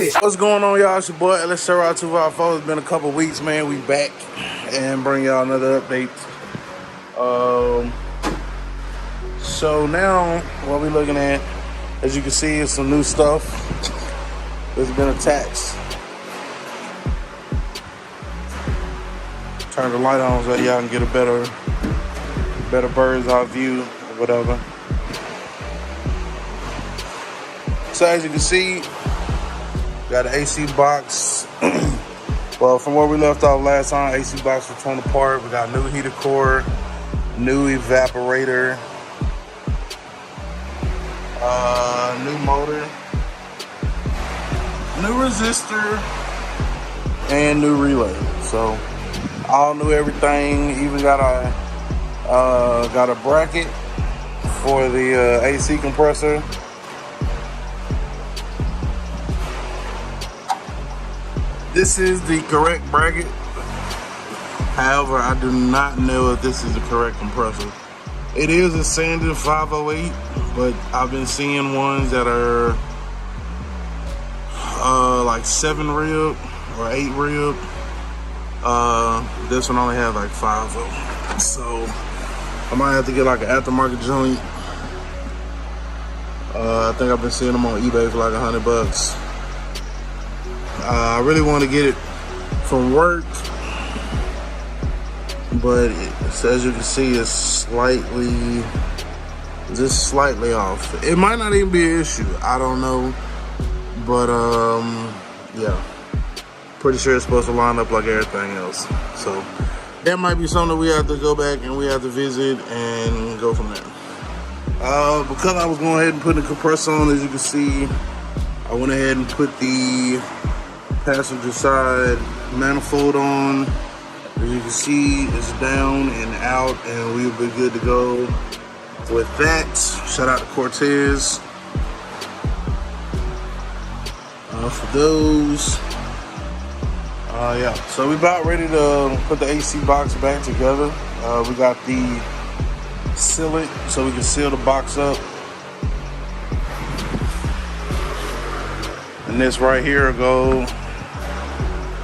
it. What's going on, y'all? It's your boy, let's show out to our folks. It's been a couple weeks, man. We back and bring y'all another update. So now what we looking at, as you can see, is some new stuff that's been attached. Turn the light on so y'all can get a better bird's eye view or whatever. So as you can see, got an AC box. Well, from where we left off last time, AC box was torn apart. We got new heater core, new evaporator, new motor, new resistor, and new relay. So all new everything. Even got a bracket for the AC compressor. This is the correct bracket. However, I do not know if this is the correct compressor. It is a standard 508, but I've been seeing ones that are like 7 rib or 8 rib. This one only has like 5 of them. So I might have to get like an aftermarket joint. I think I've been seeing them on eBay for like $100. I really want to get it from work, but as you can see, it's just slightly off. It might not even be an issue, I don't know, but yeah, pretty sure it's supposed to line up like everything else. So that might be something we have to go back and we have to visit and go from there. Because I was going ahead and putting the compressor on, as you can see, I went ahead and put the passenger side manifold on. As you can see, it's down and out, and we'll be good to go with that. Shout out to Cortez for those. Yeah, so we about ready to put the AC box back together. We got the seal it so we can seal the box up. And this right here go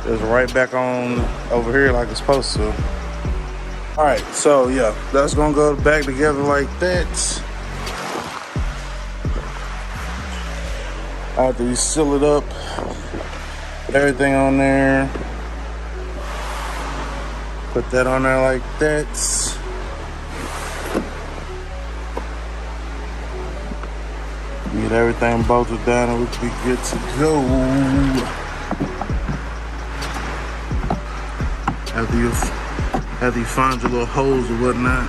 is right back on over here like it's supposed to. All right, so yeah, that's gonna go back together like that. After you seal it up, put everything on there. Put that on there like that. Get everything bolted down and we'll be good to go. After you find your little holes or whatnot.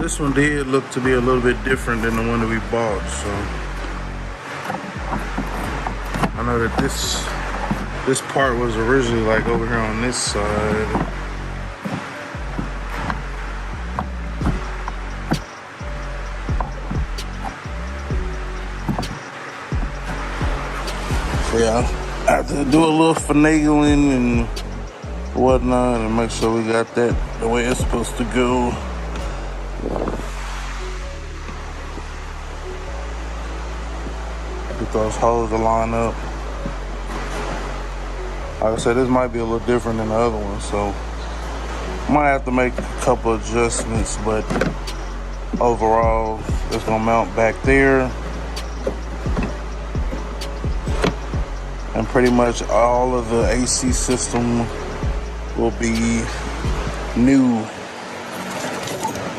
This one did look to be a little bit different than the one that we bought, so I know that this part was originally like over here on this side. Yeah, I have to do a little finagling and whatnot and make sure we got that the way it's supposed to go. Get those holes to line up. Like I said, this might be a little different than the other one, so might have to make a couple adjustments, but overall, it's gonna mount back there. And pretty much all of the AC system will be new.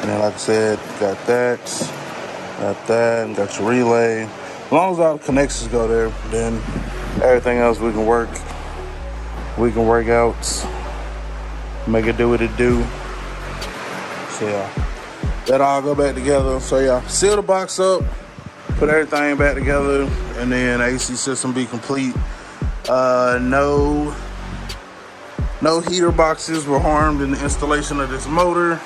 And then like I said, got that, and got your relay. As long as all the connections go there, then everything else we can work out, make it do what it do. So yeah, that all go back together. So yeah, seal the box up, put everything back together, and then AC system be complete. No heater boxes were harmed in the installation of this motor.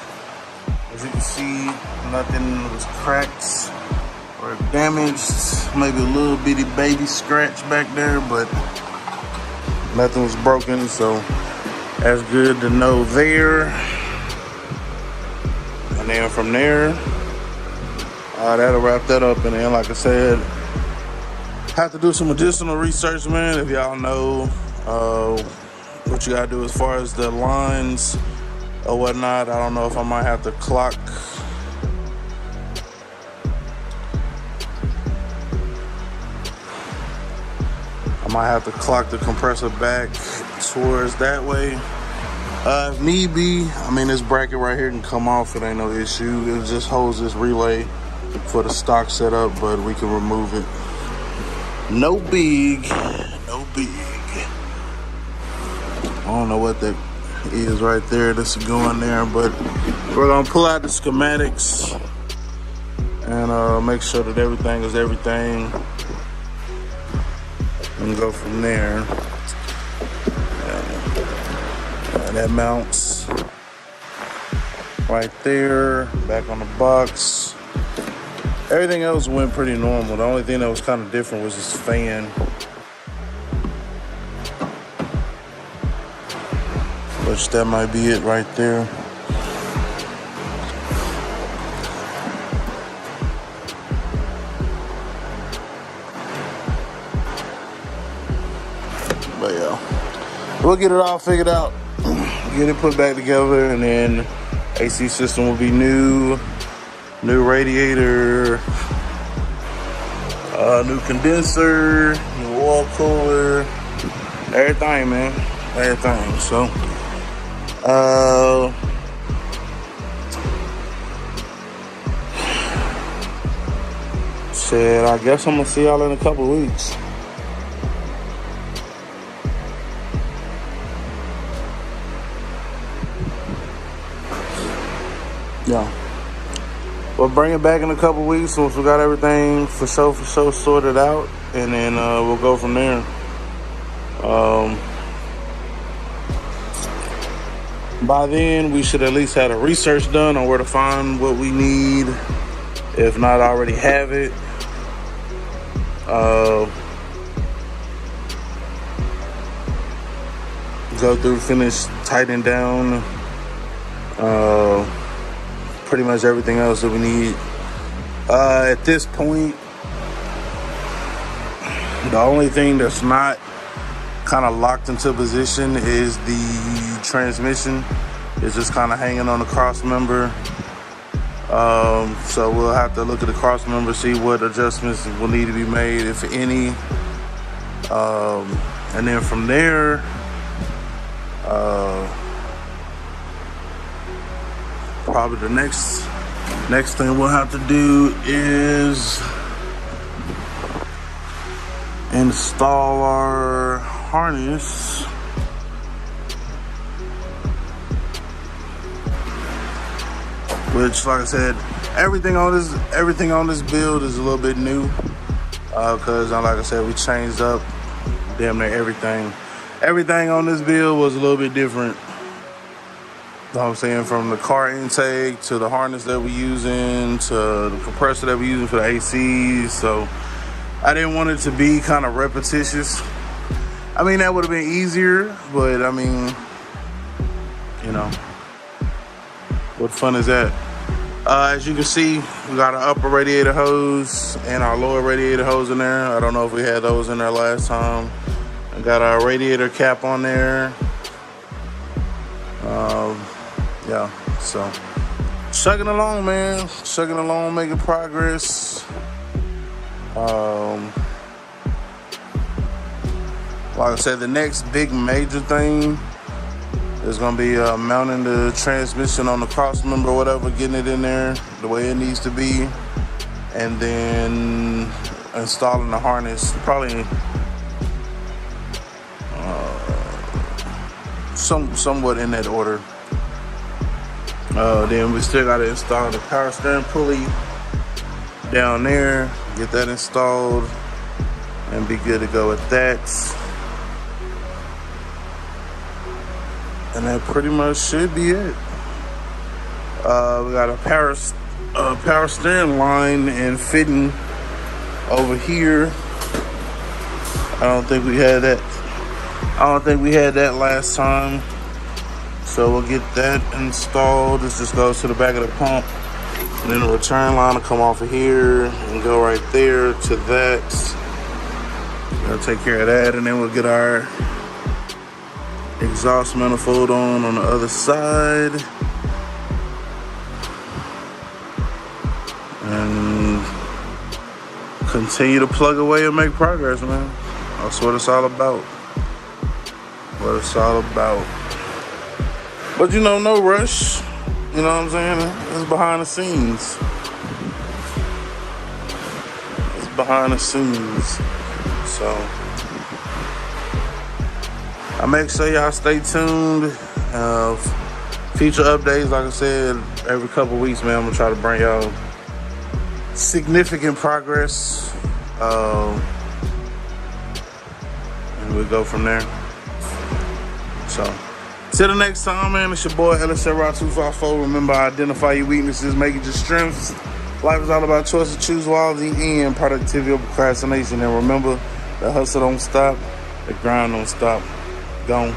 As you can see, nothing was cracked or damaged. Maybe a little bitty baby scratch back there, but nothing was broken, so that's good to know there. And then from there, That'll wrap that up. And then, like I said, have to do some additional research, man. If y'all know what you gotta do as far as the lines or whatnot, I don't know if I might have to clock. I might have to clock the compressor back towards that way. If need be, I mean, this bracket right here can come off. It ain't no issue. It just holds this relay for the stock setup, but we can remove it. No big, no big. I don't know what that is right there. This is going there, but we're gonna pull out the schematics and make sure that everything is everything, and go from there. And that mounts right there, back on the box. Everything else went pretty normal. The only thing that was kind of different was this fan. Which that might be it right there. But yeah, we'll get it all figured out, get it put back together, and then AC system will be new radiator, new condenser, new oil cooler, everything, man, everything. So said I guess I'm gonna see y'all in a couple weeks. Yeah, we'll bring it back in a couple weeks once we got everything for sure sorted out, and then we'll go from there. By then, we should at least have the research done on where to find what we need, if not already have it. Go through, finish, tighten down pretty much everything else that we need. At this point, the only thing that's not kind of locked into position is the transmission. It's just kind of hanging on the cross member. So we'll have to look at the cross member, see what adjustments will need to be made, if any. And then from there, probably the next thing we'll have to do is install our harness. Which, like I said, everything on this build is a little bit new, because like I said, we changed up damn near everything. Everything on this build was a little bit different. You know what I'm saying? From the car intake to the harness that we're using to the compressor that we're using for the AC. So I didn't want it to be kind of repetitious. I mean, that would have been easier, but I mean, you know, what fun is that? As you can see, we got our upper radiator hose and our lower radiator hose in there. I don't know if we had those in there last time. I got our radiator cap on there. Yeah, so chugging along, man. Chugging along, making progress. Like I said, the next big major thing is gonna be mounting the transmission on the cross member or whatever, getting it in there the way it needs to be, and then installing the harness, probably somewhat in that order. Then we still gotta install the power steering pulley down there, get that installed, and be good to go with that. And that pretty much should be it. We got a power steering line and fitting over here. I don't think we had that last time. So we'll get that installed. This just goes to the back of the pump. And then the return line will come off of here and go right there to that. We'll take care of that, and then we'll get our exhaust manifold on the other side. And continue to plug away and make progress, man. That's what it's all about. What it's all about. But you know, no rush. You know what I'm saying? It's behind the scenes. It's behind the scenes. So I make sure y'all stay tuned. Future updates, like I said, every couple weeks, man, I'm gonna try to bring y'all significant progress. And we'll go from there. So till the next time, man, it's your boy LSR254. Remember, identify your weaknesses, make it your strengths. Life is all about choice to choose wisely and productivity over procrastination. And remember, the hustle don't stop, the grind don't stop. Gone.